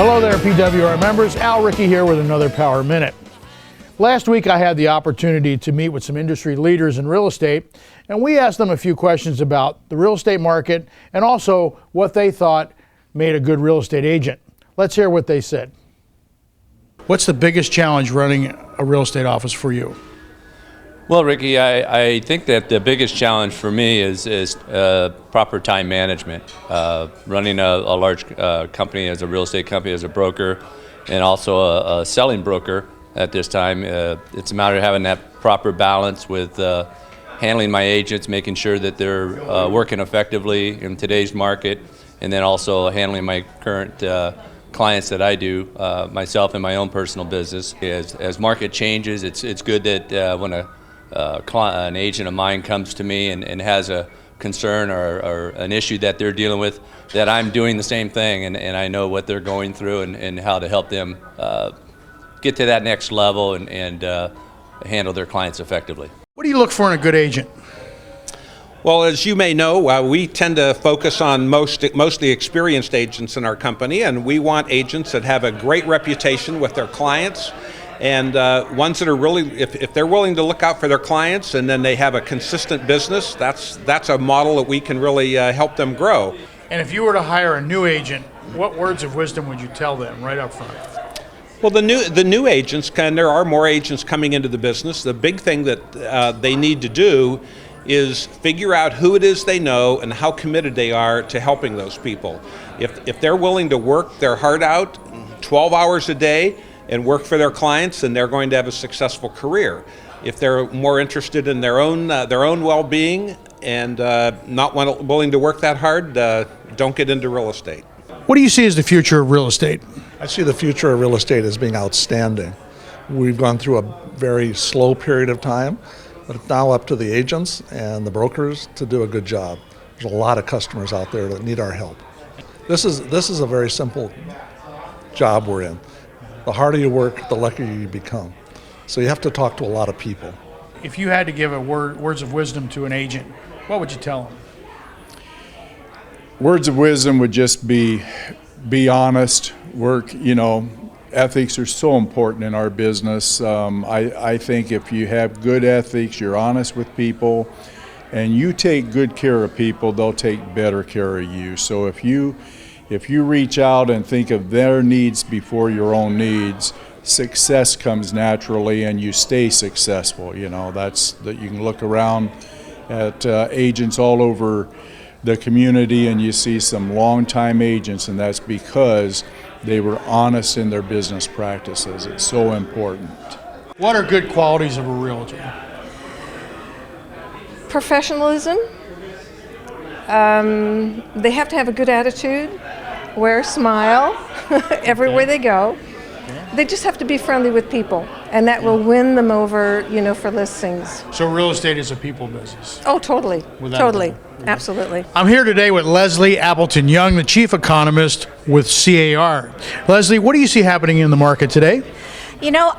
Hello there, PWR members. Al Ricci here with another Power Minute. Last week I had the opportunity to meet with some industry leaders in real estate, and we asked them a few questions about the real estate market and also what they thought made a good real estate agent. Let's hear what they said. What's the biggest challenge running a real estate office for you? Well, Ricky, I think that the biggest challenge for me is proper time management. Running a large company as a real estate company, as a broker, and also a selling broker at this time, it's a matter of having that proper balance with handling my agents, making sure that they're working effectively in today's market, and then also handling my current clients that I do myself in my own personal business. As market changes, it's good that when an agent of mine comes to me and has a concern or an issue that they're dealing with, that I'm doing the same thing and I know what they're going through and how to help them get to that next level and handle their clients effectively. What do you look for in a good agent? Well, as you may know, we tend to focus on mostly experienced agents in our company, and we want agents that have a great reputation with their clients, and ones that are really, if they're willing to look out for their clients and then they have a consistent business, that's a model that we can really help them grow. And if you were to hire a new agent, what words of wisdom would you tell them right up front? Well, the new agents, and there are more agents coming into the business, the big thing that they need to do is figure out who it is they know and how committed they are to helping those people. If they're willing to work their heart out 12 hours a day and work for their clients, then they're going to have a successful career. If they're more interested in their own well-being and not willing to work that hard, don't get into real estate. What do you see as the future of real estate? I see the future of real estate as being outstanding. We've gone through a very slow period of time, but it's now up to the agents and the brokers to do a good job. There's a lot of customers out there that need our help. This is a very simple job we're in. The harder you work, the luckier you become. So you have to talk to a lot of people. If you had to give words of wisdom to an agent, what would you tell them? Words of wisdom would just be honest, work, ethics are so important in our business. I think if you have good ethics, you're honest with people, and you take good care of people, they'll take better care of you. So if you reach out and think of their needs before your own needs, success comes naturally and you stay successful. That's that you can look around at agents all over the community and you see some long-time agents, and that's because they were honest in their business practices. It's so important. What are good qualities of a realtor? Professionalism. They have to have a good attitude, wear a smile everywhere they go. They just have to be friendly with people, and that will win them over, for listings. So real estate is a people business? Oh, totally. Totally. Absolutely. I'm here today with Leslie Appleton-Young, the chief economist with CAR. Leslie, what do you see happening in the market today?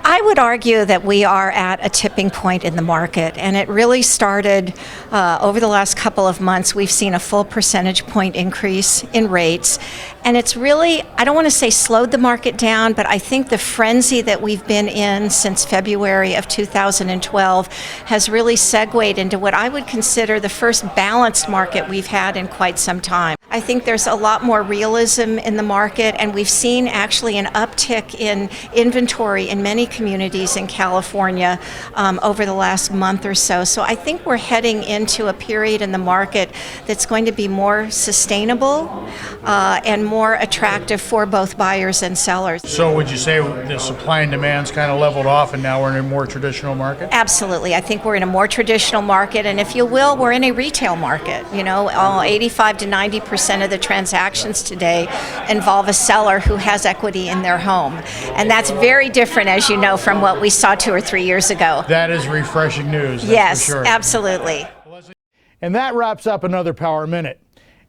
I would argue that we are at a tipping point in the market, and it really started over the last couple of months. We've seen a full percentage point increase in rates, and it's really, I don't want to say slowed the market down, but I think the frenzy that we've been in since February of 2012 has really segued into what I would consider the first balanced market we've had in quite some time. I think there's a lot more realism in the market, and we've seen actually an uptick in inventory in many communities in California over the last month or so. So I think we're heading into a period in the market that's going to be more sustainable and more attractive for both buyers and sellers. So would you say the supply and demand's kind of leveled off and now we're in a more traditional market? Absolutely. I think we're in a more traditional market, and if you will, we're in a retail market. 85 to 90% of the transactions today involve a seller who has equity in their home. And that's very different, as you know, from what we saw 2 or 3 years ago. That is refreshing news. Yes, for sure. Absolutely. And that wraps up another Power Minute.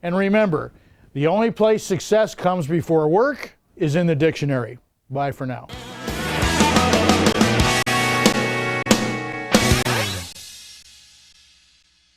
And remember, the only place success comes before work is in the dictionary. Bye for now.